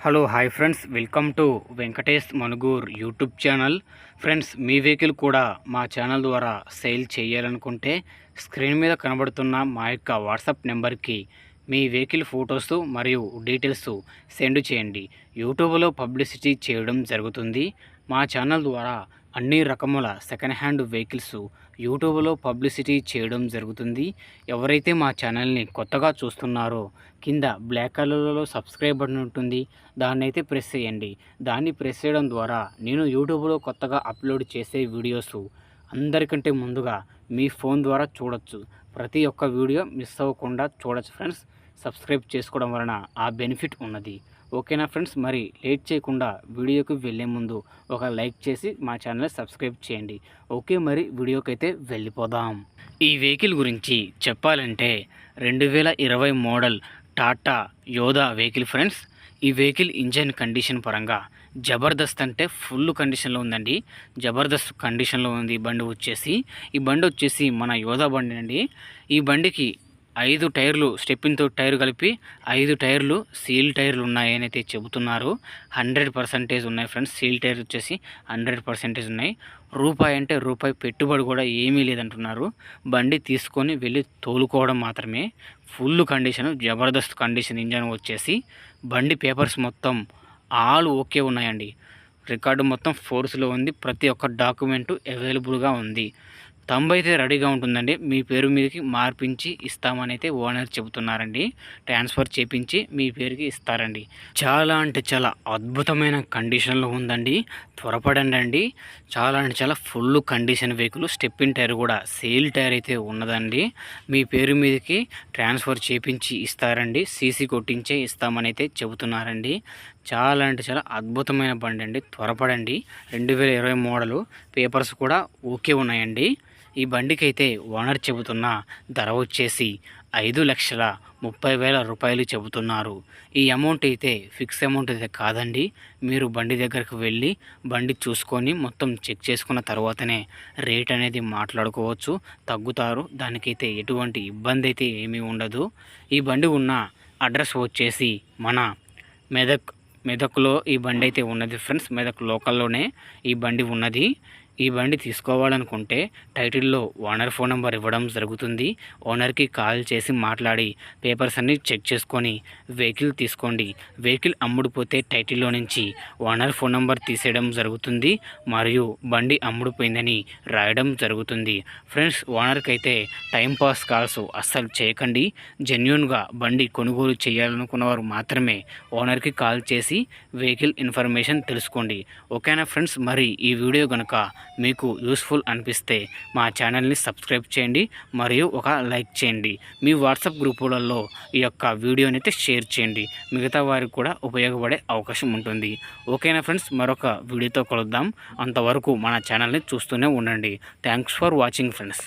Hello hi friends, welcome to Venkatesh Manugur YouTube channel. Friends, me vehicle కూడా మా channel ద్వారా sale చేయాలనుకుంటే స్క్రీన్ మీద కనబడుతున్న మా యొక్క వాట్సాప్ నెంబర్కి మీ వెహికల్ ఫొటోస్ మరియు డీటెయిల్స్ సెండ్ చేయండి. యూట్యూబ్లో పబ్లిసిటీ చేయడం జరుగుతుంది. మా ఛానల్ ద్వారా అన్ని రకముల సెకండ్ హ్యాండ్ వెహికల్స్ యూట్యూబ్లో పబ్లిసిటీ చేయడం జరుగుతుంది. ఎవరైతే మా ఛానల్ని కొత్తగా చూస్తున్నారో కింద బ్లాక్ కలర్లో సబ్స్క్రైబ్ బటన్ ఉంటుంది, దాన్ని అయితే ప్రెస్ చేయండి. దాన్ని ప్రెస్ చేయడం ద్వారా నేను యూట్యూబ్లో కొత్తగా అప్లోడ్ చేసే వీడియోస్ అందరికంటే ముందుగా మీ ఫోన్ ద్వారా చూడొచ్చు. ప్రతి ఒక్క వీడియో మిస్ అవ్వకుండా చూడొచ్చు ఫ్రెండ్స్. సబ్స్క్రైబ్ చేసుకోవడం వలన ఆ బెనిఫిట్ ఉన్నది. ఓకేనా ఫ్రెండ్స్, మరి లేట్ చేయకుండా వీడియోకి వెళ్ళే ముందు ఒక లైక్ చేసి మా ఛానల్ సబ్స్క్రైబ్ చేయండి. ఓకే, మరి వీడియోకి అయితే వెళ్ళిపోదాం. ఈ వెహికల్ గురించి చెప్పాలంటే 2020 మోడల్ టాటా యోధా వెహికల్ ఫ్రెండ్స్. ఈ వెహికల్ ఇంజన్ కండిషన్ పరంగా జబర్దస్త్ అంటే ఫుల్ కండిషన్లో ఉందండి. జబర్దస్త్ కండిషన్లో ఉంది ఈ బండి వచ్చేసి మన యోధా బండి అండి. ఈ బండికి 5 టైర్లు, స్టెప్పిన్తో టైర్ కలిపి 5 టైర్లు సీల్ టైర్లు ఉన్నాయని అయితే చెబుతున్నారు. 100% ఉన్నాయి ఫ్రెండ్స్. సీల్ టైర్ వచ్చేసి 100% ఉన్నాయి. రూపాయి అంటే రూపాయి పెట్టుబడి కూడా ఏమీ లేదంటున్నారు. బండి తీసుకొని వెళ్ళి తోలుకోవడం మాత్రమే. Full condition, Jabardasth condition engine వచ్చేసి. బండి పేపర్స్ మొత్తం ఆల్ ఓకే ఉన్నాయండి. రికార్డు మొత్తం ఫోర్స్లో ఉంది. ప్రతి ఒక్క డాక్యుమెంటు అవైలబుల్గా ఉంది. తంబు అయితే రెడీగా ఉంటుందండి. మీ పేరు మీదకి మార్పించి ఇస్తామని అయితే ఓనర్ చెబుతున్నారండి. ట్రాన్స్ఫర్ చేపించి మీ పేరుకి ఇస్తారండి. చాలా అంటే చాలా అద్భుతమైన కండిషన్లో ఉందండి. త్వరపడండి అండి. చాలా అంటే చాలా full condition vehicle. Stepney tyre కూడా సేల్ టైర్ అయితే ఉన్నదండి. మీ పేరు మీదకి ట్రాన్స్ఫర్ చేపించి ఇస్తారండి. సీసీ కొట్టించే ఇస్తామని అయితే చెబుతున్నారండి. చాలా అంటే చాలా అద్భుతమైన బండి అండి. త్వరపడండి. 2020 మోడలు, పేపర్స్ కూడా ఓకే ఉన్నాయండి. ఈ బండికి అయితే ఓనర్ చెబుతున్న ధర వచ్చేసి 5,30,000 రూపాయలు చెబుతున్నారు. ఈ అమౌంట్ అయితే ఫిక్స్ అమౌంట్ అయితే కాదండి. మీరు బండి దగ్గరకు వెళ్ళి బండి చూసుకొని మొత్తం చెక్ చేసుకున్న తర్వాతనే రేట్ అనేది మాట్లాడుకోవచ్చు, తగ్గుతారు. దానికైతే ఎటువంటి ఇబ్బంది అయితే ఏమీ ఉండదు. ఈ బండి ఉన్న అడ్రస్ వచ్చేసి మన మెదక్లో ఈ బండి అయితే ఉన్నది ఫ్రెండ్స్. మెదక్ లోకల్లోనే ఈ బండి ఉన్నది. ఈ బండి తీసుకోవాలనుకుంటే టైటిల్లో ఓనర్ ఫోన్ నెంబర్ ఇవ్వడం జరుగుతుంది. ఓనర్కి కాల్ చేసి మాట్లాడి పేపర్స్ అన్నీ చెక్ చేసుకొని వెహికల్ తీసుకోండి. వెహికల్ అమ్ముడుపోతే టైటిల్లో నుంచి ఓనర్ ఫోన్ నెంబర్ తీసేయడం జరుగుతుంది మరియు బండి అమ్ముడుపోయిందని రాయడం జరుగుతుంది. ఫ్రెండ్స్, ఓనర్కి అయితే టైంపాస్ కాల్స్ అస్సలు చేయకండి. జెన్యూన్గా బండి కొనుగోలు చేయాలనుకున్నవారు మాత్రమే ఓనర్కి కాల్ చేసి వెహికల్ ఇన్ఫర్మేషన్ తెలుసుకోండి. ఓకేనా ఫ్రెండ్స్, మరి ఈ వీడియో కనుక మీకు యూస్ఫుల్ అనిపిస్తే మా ఛానల్ని సబ్స్క్రైబ్ చేయండి మరియు ఒక లైక్ చేయండి. మీ వాట్సాప్ గ్రూపులలో ఈ యొక్క వీడియోని అయితే షేర్ చేయండి. మిగతా వారికి కూడా ఉపయోగపడే అవకాశం ఉంటుంది. ఓకేనా ఫ్రెండ్స్, మరొక వీడియోతో కలుద్దాం. అంతవరకు మన ఛానల్ని చూస్తూనే ఉండండి. Thanks for watching friends.